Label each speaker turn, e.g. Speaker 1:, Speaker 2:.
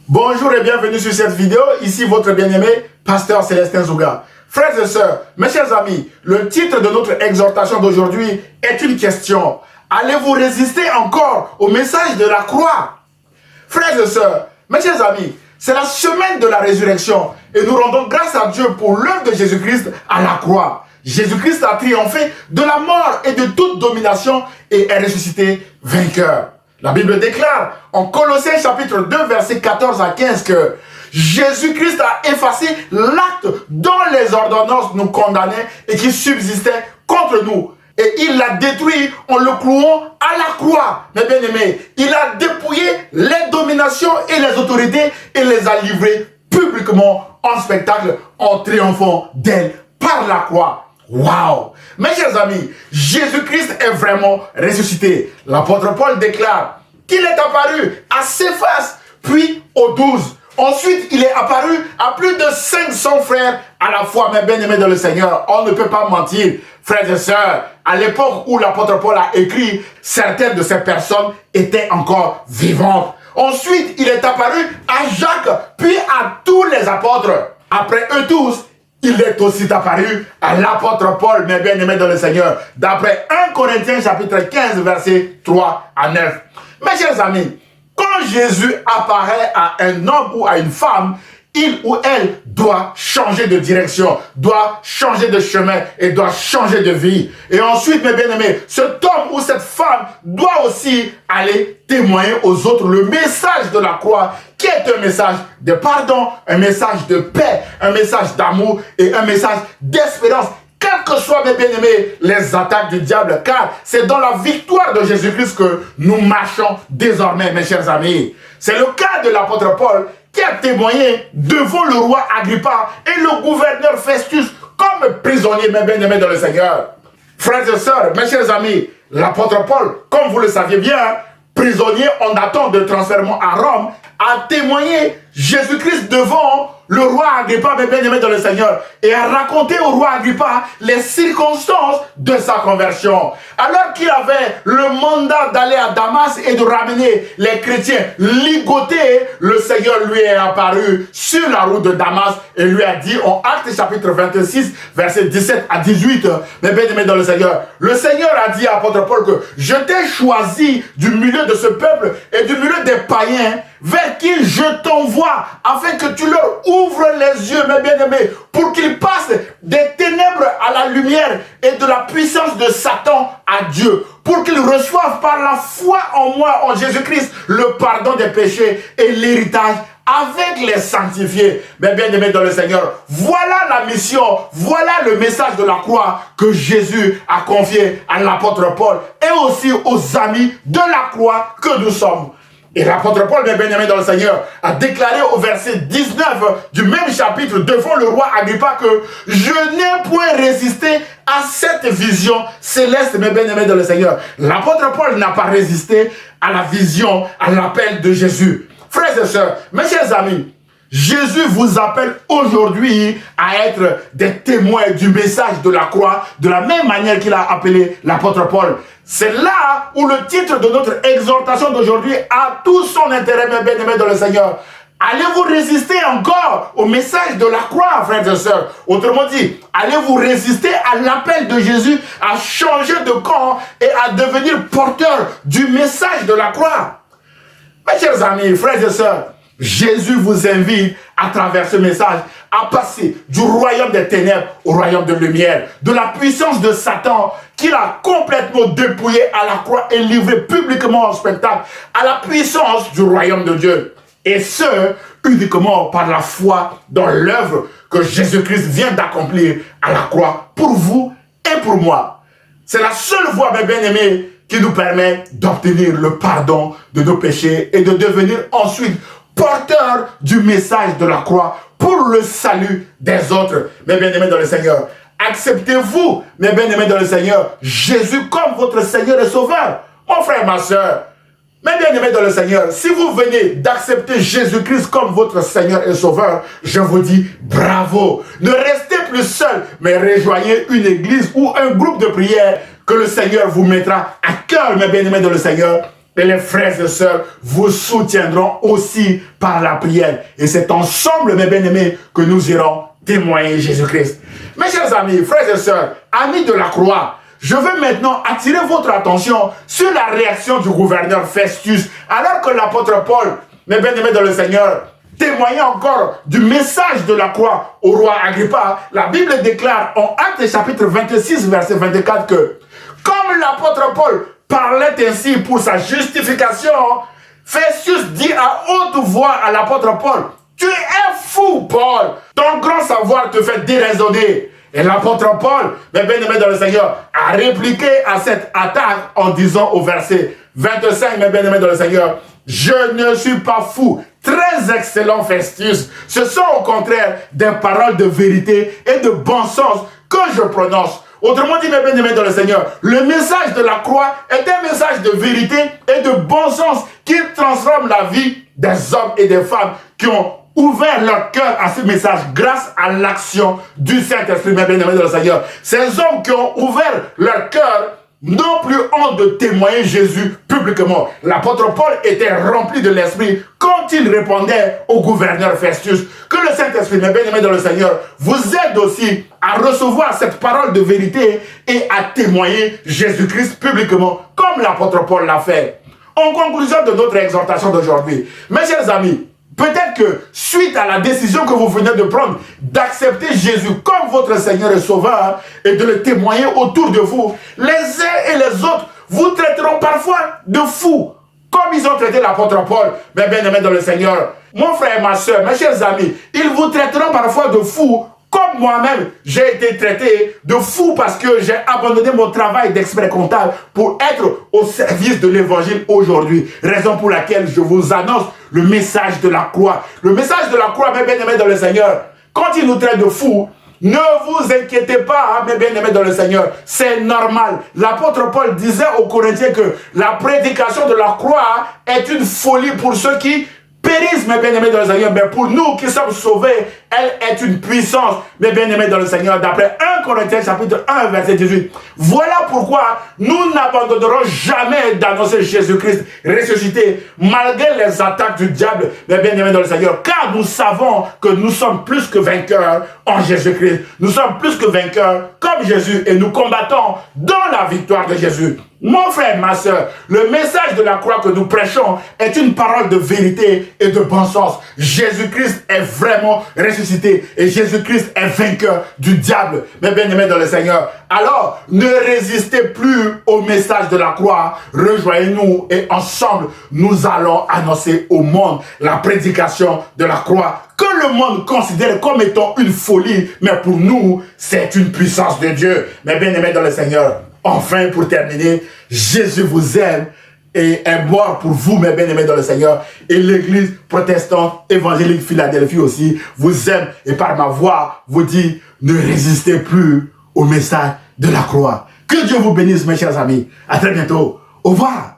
Speaker 1: Bonjour et bienvenue sur cette vidéo. Ici votre bien-aimé, Pasteur Célestin Zouga. Frères et sœurs, mes chers amis, le titre de notre exhortation d'aujourd'hui est une question. Allez-vous résister encore au message de la croix? Frères et sœurs, mes chers amis, c'est la semaine de la résurrection et nous rendons grâce à Dieu pour l'œuvre de Jésus-Christ à la croix. Jésus-Christ a triomphé de la mort et de toute domination et est ressuscité vainqueur. La Bible déclare en Colossiens chapitre 2 versets 14 à 15 que Jésus-Christ a effacé l'acte dont les ordonnances nous condamnaient et qui subsistait contre nous. Et il l'a détruit en le clouant à la croix. Mes bien-aimés, il a dépouillé les dominations et les autorités et les a livrées publiquement en spectacle en triomphant d'elles par la croix. Waouh! Mes chers amis, Jésus-Christ est vraiment ressuscité. L'apôtre Paul déclare qu'il est apparu à Céphas, puis aux 12. Ensuite, il est apparu à plus de 500 frères à la fois, mes bien-aimés dans le Seigneur. On ne peut pas mentir, frères et sœurs. À l'époque où l'apôtre Paul a écrit, certaines de ces personnes étaient encore vivantes. Ensuite, il est apparu à Jacques, puis à tous les apôtres. Après eux tous, il est aussi apparu à l'apôtre Paul, mes bien-aimés dans le Seigneur, d'après 1 Corinthiens chapitre 15, versets 3 à 9. Mes chers amis, quand Jésus apparaît à un homme ou à une femme, il ou elle doit changer de direction, doit changer de chemin et doit changer de vie. Et ensuite, mes bien-aimés, cet homme ou cette femme doit aussi aller témoigner aux autres le message de la croix, qui est un message de pardon, un message de paix, un message d'amour et un message d'espérance. Quelles que soient, mes bien-aimés, les attaques du diable, car c'est dans la victoire de Jésus-Christ que nous marchons désormais, mes chers amis. C'est le cas de l'apôtre Paul qui a témoigné devant le roi Agrippa et le gouverneur Festus comme prisonnier, mes bien-aimés dans le Seigneur. Frères et sœurs, mes chers amis, l'apôtre Paul, comme vous le saviez bien, prisonnier en attente de transfèrement à Rome, a témoigné Jésus-Christ devant le roi Agrippa, mes bien-aimés dans le Seigneur, et a raconté au roi Agrippa les circonstances de sa conversion. Alors qu'il avait le mandat d'aller à Damas et de ramener les chrétiens ligotés, le Seigneur lui est apparu sur la route de Damas et lui a dit en Actes chapitre 26, versets 17 à 18, mes bien-aimés dans le Seigneur, le Seigneur a dit à l'apôtre Paul que je t'ai choisi du milieu de ce peuple et du milieu des païens vers qui je t'envoie afin que tu leur ouvres les yeux, mes bien-aimés, pour qu'ils passent des ténèbres à la lumière et de la puissance de Satan à Dieu, pour qu'ils reçoivent par la foi en moi, en Jésus-Christ, le pardon des péchés et l'héritage avec les sanctifiés. Mes bien-aimés dans le Seigneur, voilà la mission, voilà le message de la croix que Jésus a confié à l'apôtre Paul et aussi aux amis de la croix que nous sommes. Et l'apôtre Paul, mes bien-aimés dans le Seigneur, a déclaré au verset 19 du même chapitre devant le roi Agrippa que je n'ai point résisté à cette vision céleste, mes bien-aimés dans le Seigneur. L'apôtre Paul n'a pas résisté à la vision, à l'appel de Jésus. Frères et sœurs, mes chers amis, Jésus vous appelle aujourd'hui à être des témoins du message de la croix, de la même manière qu'il a appelé l'apôtre Paul. C'est là où le titre de notre exhortation d'aujourd'hui a tout son intérêt, mes bien-aimés dans le Seigneur. Allez-vous résister encore au message de la croix, frères et sœurs? Autrement dit, allez-vous résister à l'appel de Jésus à changer de camp et à devenir porteur du message de la croix? Mes chers amis, frères et sœurs, Jésus vous invite à travers ce message à passer du royaume des ténèbres au royaume de lumière, de la puissance de Satan qu'il a complètement dépouillé à la croix et livré publiquement en spectacle à la puissance du royaume de Dieu. Et ce, uniquement par la foi dans l'œuvre que Jésus-Christ vient d'accomplir à la croix pour vous et pour moi. C'est la seule voie, mes bien-aimés, qui nous permet d'obtenir le pardon de nos péchés et de devenir ensuite porteur du message de la croix pour le salut des autres, mes bien-aimés dans le Seigneur. Acceptez-vous, mes bien-aimés dans le Seigneur, Jésus comme votre Seigneur et Sauveur. Mon frère, ma soeur, mes bien-aimés dans le Seigneur, si vous venez d'accepter Jésus-Christ comme votre Seigneur et Sauveur, je vous dis bravo. Ne restez plus seul, mais rejoignez une église ou un groupe de prière que le Seigneur vous mettra à cœur, mes bien-aimés dans le Seigneur, et les frères et sœurs vous soutiendront aussi par la prière. Et c'est ensemble, mes bien-aimés, que nous irons témoigner Jésus-Christ. Mes chers amis, frères et sœurs, amis de la croix, je veux maintenant attirer votre attention sur la réaction du gouverneur Festus, alors que l'apôtre Paul, mes bien-aimés dans le Seigneur, témoignait encore du message de la croix au roi Agrippa. La Bible déclare en Actes chapitre 26, verset 24 que, comme l'apôtre Paul parlait ainsi pour sa justification, Festus dit à haute voix à l'apôtre Paul, « Tu es fou, Paul, ton grand savoir te fait déraisonner. » Et l'apôtre Paul, mes bien-aimés dans le Seigneur, a répliqué à cette attaque en disant au verset 25, mes bien-aimés dans le Seigneur, « Je ne suis pas fou, très excellent Festus. Ce sont au contraire des paroles de vérité et de bon sens que je prononce. » Autrement dit, mes bien-aimés dans le Seigneur, le message de la croix est un message de vérité et de bon sens qui transforme la vie des hommes et des femmes qui ont ouvert leur cœur à ce message grâce à l'action du Saint-Esprit, mes bien-aimés dans le Seigneur. Ces hommes qui ont ouvert leur cœur n'ont plus honte de témoigner Jésus publiquement. L'apôtre Paul était rempli de l'Esprit quand il répondait au gouverneur Festus. Que le Saint-Esprit, mes bien-aimés dans le Seigneur, vous aide aussi à recevoir cette parole de vérité et à témoigner Jésus-Christ publiquement, comme l'apôtre Paul l'a fait. En conclusion de notre exhortation d'aujourd'hui, mes chers amis, peut-être que suite à la décision que vous venez de prendre d'accepter Jésus comme votre Seigneur et Sauveur et de le témoigner autour de vous, les uns et les autres vous traiteront parfois de fous, comme ils ont traité l'apôtre Paul, mes bien-aimés dans le Seigneur. Mon frère et ma soeur, mes chers amis, ils vous traiteront parfois de fous, comme moi-même, j'ai été traité de fou parce que j'ai abandonné mon travail d'expert comptable pour être au service de l'évangile aujourd'hui. Raison pour laquelle je vous annonce le message de la croix. Le message de la croix, mes bien-aimés dans le Seigneur, quand il nous traite de fous, ne vous inquiétez pas, mes bien-aimés dans le Seigneur, c'est normal. L'apôtre Paul disait aux Corinthiens que la prédication de la croix est une folie pour ceux qui périssent, mes bien-aimés dans le Seigneur, mais pour nous qui sommes sauvés, elle est une puissance, mes bien-aimés dans le Seigneur, d'après 1 Corinthiens chapitre 1, verset 18. Voilà pourquoi nous n'abandonnerons jamais d'annoncer Jésus-Christ ressuscité, malgré les attaques du diable, mes bien-aimés dans le Seigneur, car nous savons que nous sommes plus que vainqueurs en Jésus-Christ. Nous sommes plus que vainqueurs comme Jésus et nous combattons dans la victoire de Jésus. Mon frère, ma soeur, le message de la croix que nous prêchons est une parole de vérité et de bon sens. Jésus-Christ est vraiment ressuscité et Jésus-Christ est vainqueur du diable, mes bien-aimés dans le Seigneur. Alors, ne résistez plus au message de la croix. Rejoignez-nous et ensemble, nous allons annoncer au monde la prédication de la croix que le monde considère comme étant une folie, mais pour nous, c'est une puissance de Dieu, mes bien-aimés dans le Seigneur. Enfin, pour terminer, Jésus vous aime et est mort pour vous, mes bien-aimés dans le Seigneur. Et l'église protestante évangélique Philadelphie aussi vous aime et par ma voix vous dit, ne résistez plus au message de la croix. Que Dieu vous bénisse, mes chers amis. À très bientôt. Au revoir.